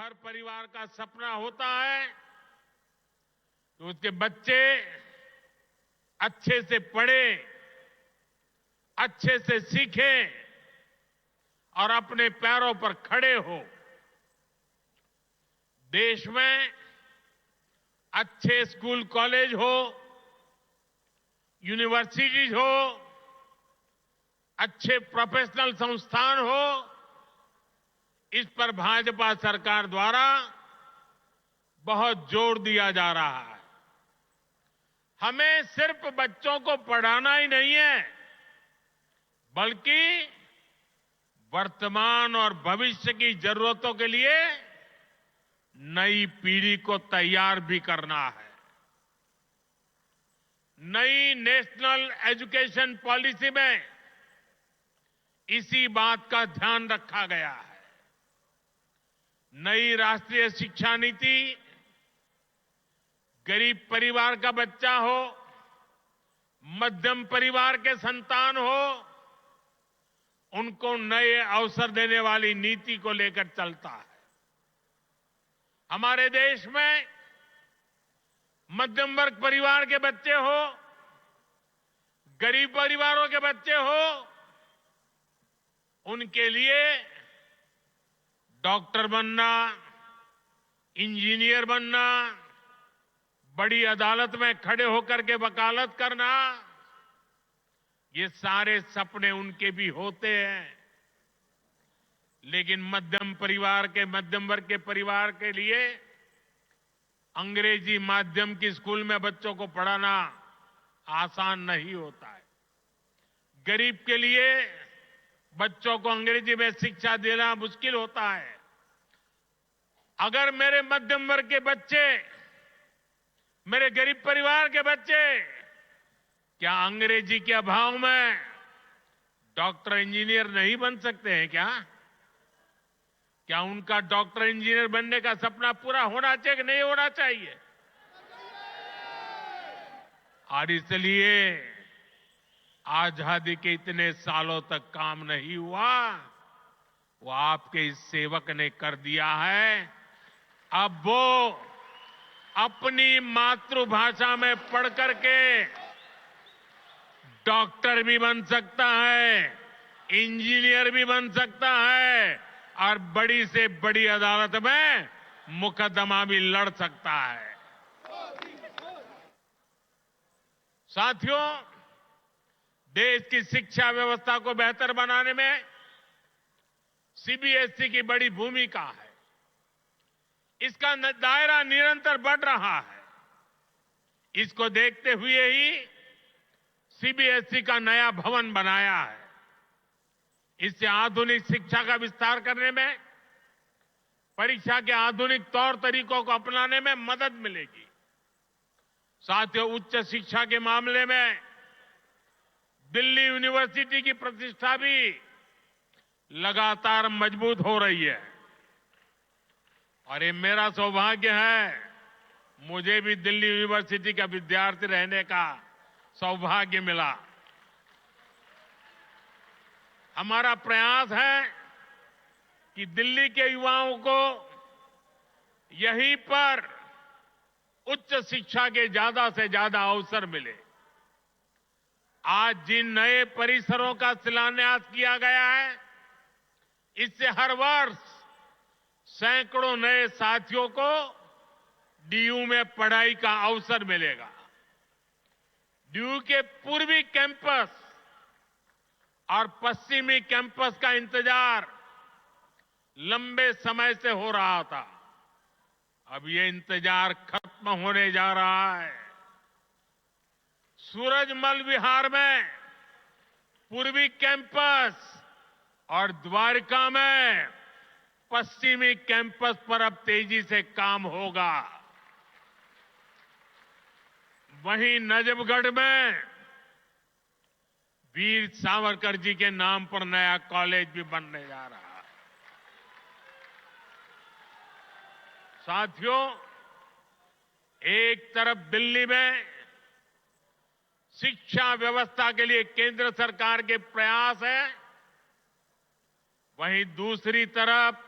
हर परिवार का सपना होता है कि उसके बच्चे अच्छे से पढ़े, अच्छे से सीखें और अपने पैरों पर खड़े हो। देश में अच्छे स्कूल कॉलेज हो, यूनिवर्सिटीज हो, अच्छे प्रोफेशनल संस्थान हो, इस पर भाजपा सरकार द्वारा बहुत जोर दिया जा रहा है। हमें सिर्फ बच्चों को पढ़ाना ही नहीं है, बल्कि वर्तमान और भविष्य की जरूरतों के लिए नई पीढ़ी को तैयार भी करना है। नई नेशनल एजुकेशन पॉलिसी में इसी बात का ध्यान रखा गया है। नई राष्ट्रीय शिक्षा नीति गरीब परिवार का बच्चा हो, मध्यम परिवार के संतान हो, उनको नए अवसर देने वाली नीति को लेकर चलता है। हमारे देश में मध्यम वर्ग परिवार के बच्चे हो, गरीब परिवारों के बच्चे हो, उनके लिए डॉक्टर बनना, इंजीनियर बनना, बड़ी अदालत में खड़े होकर के वकालत करना, ये सारे सपने उनके भी होते हैं। लेकिन मध्यम वर्ग के परिवार के लिए अंग्रेजी माध्यम की स्कूल में बच्चों को पढ़ाना आसान नहीं होता है। गरीब के लिए बच्चों को अंग्रेजी में शिक्षा देना मुश्किल होता है। अगर मेरे मध्यम वर्ग के बच्चे, मेरे गरीब परिवार के बच्चे क्या अंग्रेजी के अभाव में डॉक्टर इंजीनियर नहीं बन सकते हैं क्या? क्या उनका डॉक्टर इंजीनियर बनने का सपना पूरा होना चाहिए कि नहीं होना चाहिए? और इसलिए आजादी के इतने सालों तक काम नहीं हुआ, वो आपके इस सेवक ने कर दिया है। अब वो अपनी मातृभाषा में पढ़ करके डॉक्टर भी बन सकता है, इंजीनियर भी बन सकता है और बड़ी से बड़ी अदालत में मुकदमा भी लड़ सकता है। साथियों, देश की शिक्षा व्यवस्था को बेहतर बनाने में सीबीएसई की बड़ी भूमिका है। इसका दायरा निरंतर बढ़ रहा है। इसको देखते हुए ही सीबीएसई का नया भवन बनाया है। इससे आधुनिक शिक्षा का विस्तार करने में, परीक्षा के आधुनिक तौर तरीकों को अपनाने में मदद मिलेगी। साथियों, उच्च शिक्षा के मामले में दिल्ली यूनिवर्सिटी की प्रतिष्ठा भी लगातार मजबूत हो रही है और ये मेरा सौभाग्य है, मुझे भी दिल्ली यूनिवर्सिटी का विद्यार्थी रहने का सौभाग्य मिला। हमारा प्रयास है कि दिल्ली के युवाओं को यहीं पर उच्च शिक्षा के ज्यादा से ज्यादा अवसर मिले। आज जिन नए परिसरों का शिलान्यास किया गया है, इससे हर वर्ष सैकड़ों नए साथियों को डीयू में पढ़ाई का अवसर मिलेगा। डीयू के पूर्वी कैंपस और पश्चिमी कैंपस का इंतजार लंबे समय से हो रहा था। अब ये इंतजार खत्म होने जा रहा है। सूरजमल विहार में पूर्वी कैंपस और द्वारका में पश्चिमी कैंपस पर अब तेजी से काम होगा। वहीं नजफगढ़ में वीर सावरकर जी के नाम पर नया कॉलेज भी बनने जा रहा है। साथियों, एक तरफ दिल्ली में शिक्षा व्यवस्था के लिए केंद्र सरकार के प्रयास है, वहीं दूसरी तरफ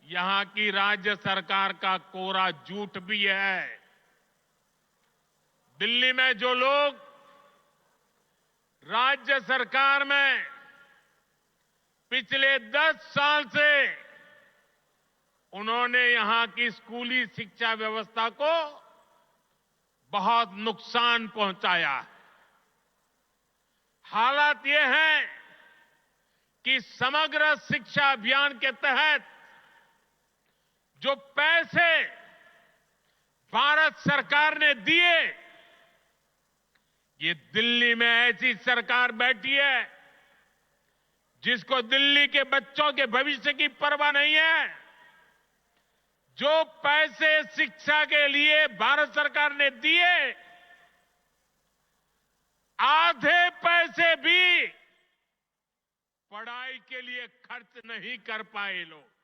यहां की राज्य सरकार का कोरा झूठ भी है। दिल्ली में जो लोग राज्य सरकार में पिछले 10 साल से उन्होंने यहां की स्कूली शिक्षा व्यवस्था को बहुत नुकसान पहुंचाया है। हालात ये हैं कि समग्र शिक्षा अभियान के तहत जो पैसे भारत सरकार ने दिए, ये दिल्ली में ऐसी सरकार बैठी है जिसको दिल्ली के बच्चों के भविष्य की परवाह नहीं है। जो पैसे शिक्षा के लिए भारत सरकार ने दिए, आधे पैसे भी पढ़ाई के लिए खर्च नहीं कर पाए लोग।